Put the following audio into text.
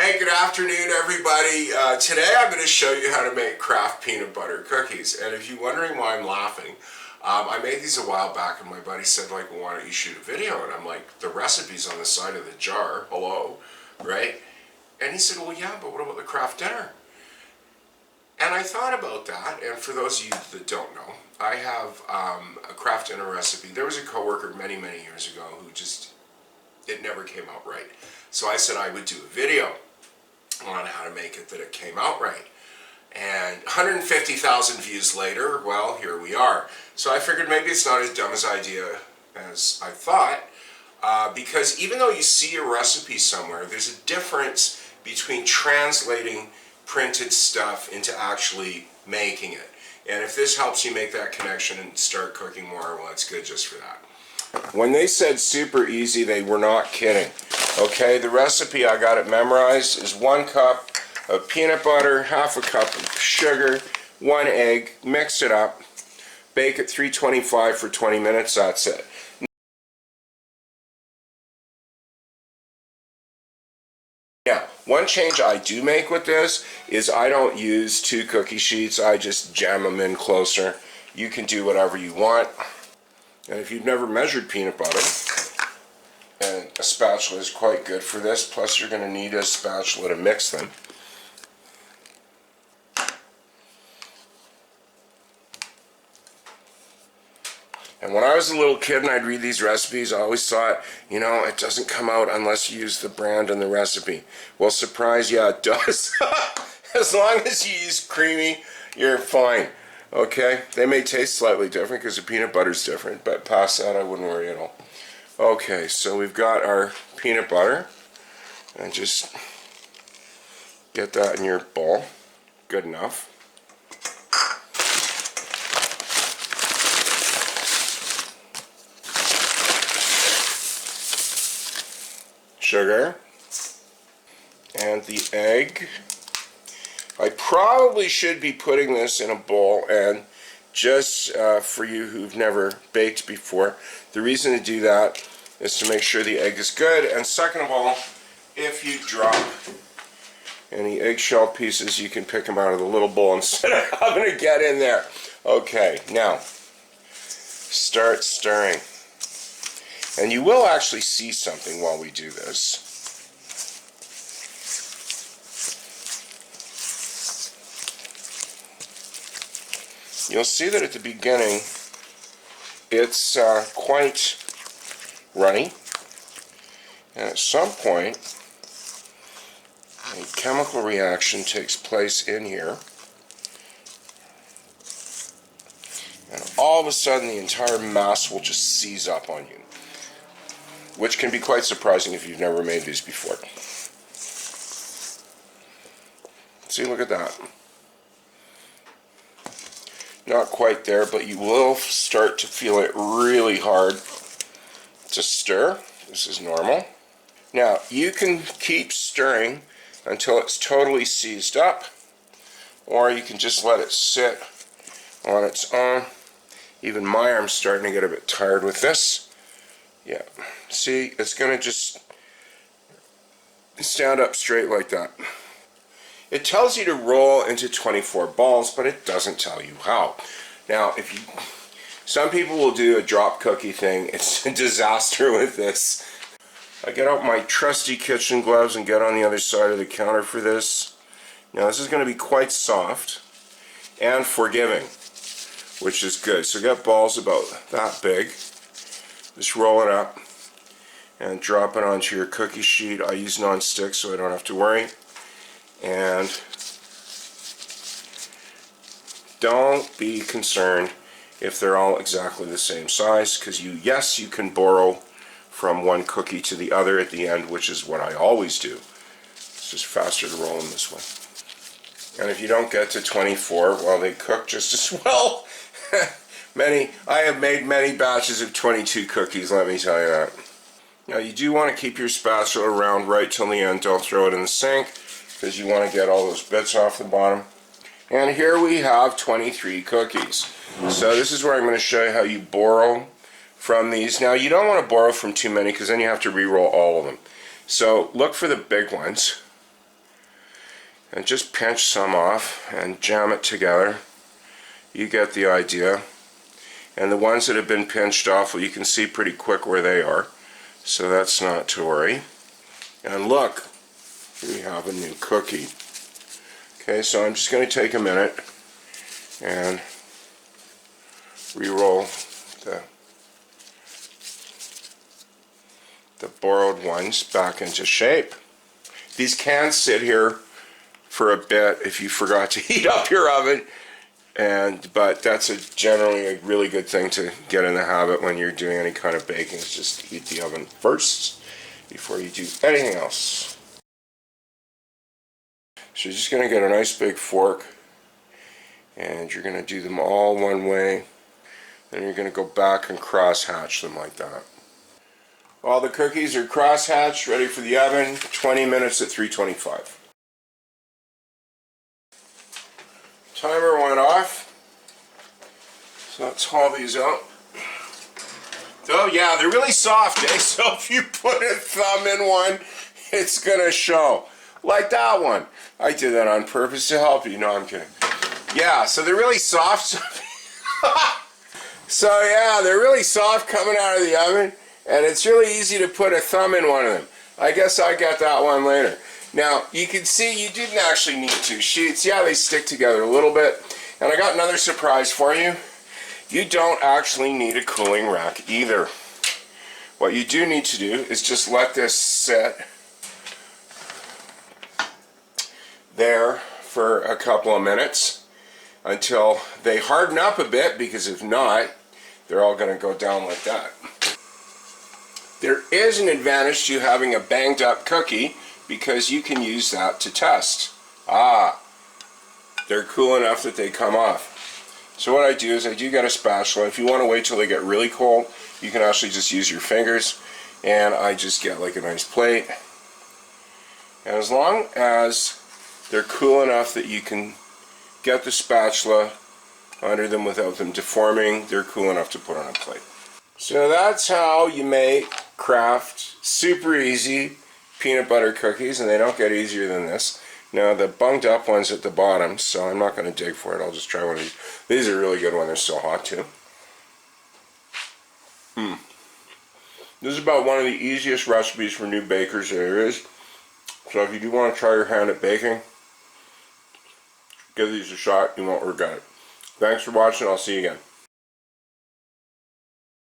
Hey, good afternoon, everybody. Today I'm going to show you how to make Kraft peanut butter cookies. And if you're wondering why I'm laughing, I made these a while back, and my buddy said, like, well, why don't you shoot a video? And I'm like, the recipe's on the side of the jar, hello, right? And he said, well, yeah, but what about the Kraft dinner? And I thought about that, and for those of you that don't know, I have a Kraft dinner recipe. There was a coworker many, many years ago who it never came out right. So I said I would do a video on how to make it that it came out right. And 150,000 views later, well, here we are. So I figured maybe it's not as dumb as idea as I thought, because even though you see a recipe somewhere, there's a difference between translating printed stuff into actually making it. And if this helps you make that connection and start cooking more, well, it's good just for that. When they said super easy, they were not kidding. Okay, the recipe, I got it memorized, is 1 cup of peanut butter, half a cup of sugar, 1 egg, mix it up, bake at 325 for 20 minutes, that's it. Now, one change I do make with this is I don't use 2 cookie sheets, I just jam them in closer. You can do whatever you want. And if you've never measured peanut butter, and a spatula is quite good for this, plus you're going to need a spatula to mix them. And when I was a little kid and I'd read these recipes, I always thought, you know, it doesn't come out unless you use the brand in the recipe. Well, surprise, yeah, it does. As long as you use creamy, you're fine. Okay, they may taste slightly different because the peanut butter's different, but past that I wouldn't worry at all. Okay, so we've got our peanut butter, and just get that in your bowl. Good enough. Sugar and the egg. I probably should be putting this in a bowl, and just for you who've never baked before, the reason to do that is to make sure the egg is good, and second of all, if you drop any eggshell pieces, you can pick them out of the little bowl instead of having to get in there. Okay, now start stirring, and you will actually see something while we do this. You'll see that at the beginning it's quite runny, and at some point a chemical reaction takes place in here, and all of a sudden the entire mass will just seize up on you, which can be quite surprising if you've never made these before. See, look at that. Not quite there, but you will start to feel it really hard to stir. This is normal. Now, you can keep stirring until it's totally seized up, or you can just let it sit on its own. Even my arm's starting to get a bit tired with this. Yeah, see, it's going to just stand up straight like that. It tells you to roll into 24 balls, but it doesn't tell you how. Now, some people will do a drop cookie thing. It's a disaster with this. I get out my trusty kitchen gloves and get on the other side of the counter for this. Now, this is going to be quite soft and forgiving, which is good. So get balls about that big. Just roll it up and drop it onto your cookie sheet. I use non-stick so I don't have to worry. And don't be concerned if they're all exactly the same size, because yes, you can borrow from one cookie to the other at the end, which is what I always do. It's just faster to roll them this way. And if you don't get to 24, well, they cook just as well. I have made many batches of 22 cookies, let me tell you that. Now, you do want to keep your spatula around right till the end. Don't throw it in the sink, because you want to get all those bits off the bottom. And here we have 23 cookies. So this is where I'm going to show you how you borrow from these. Now, you don't want to borrow from too many, because then you have to re-roll all of them. So look for the big ones. and just pinch some off and jam it together. You get the idea. And the ones that have been pinched off, well, you can see pretty quick where they are, so that's not to worry. And look, we have a new cookie. Okay, so I'm just going to take a minute and re-roll the borrowed ones back into shape. These can sit here for a bit if you forgot to heat up your oven, but that's generally a really good thing to get in the habit when you're doing any kind of baking, is just heat the oven first before you do anything else. So you're just going to get a nice big fork, and you're going to do them all one way, then you're going to go back and cross-hatch them like that. All the cookies are cross-hatched, ready for the oven, 20 minutes at 325. Timer went off, so let's haul these out. Oh yeah, they're really soft, eh? So if you put a thumb in one, it's gonna show. Like that one. I did that on purpose to help you. No, I'm kidding. Yeah, so they're really soft. So yeah, they're really soft coming out of the oven, and it's really easy to put a thumb in one of them. I guess I got that one later. Now, you can see you didn't actually need two sheets. Yeah, they stick together a little bit. And I got another surprise for you. You don't actually need a cooling rack either. What you do need to do is just let this sit there for a couple of minutes until they harden up a bit, because if not, they're all going to go down like that. There is an advantage to having a banged up cookie, because you can use that to test. They're cool enough that they come off. So what I do is I do get a spatula. If you want to wait till they get really cold, you can actually just use your fingers, and I just get like a nice plate. And as long as they're cool enough that you can get the spatula under them without them deforming, they're cool enough to put on a plate. So that's how you make Kraft super easy peanut butter cookies, and they don't get easier than this. Now the bunged up one's at the bottom, so I'm not going to dig for it. I'll just try one of these. These are really good when they're still hot too. This is about one of the easiest recipes for new bakers there is. So if you do want to try your hand at baking, give these a shot. You won't regret it. Thanks for watching. I'll see you again.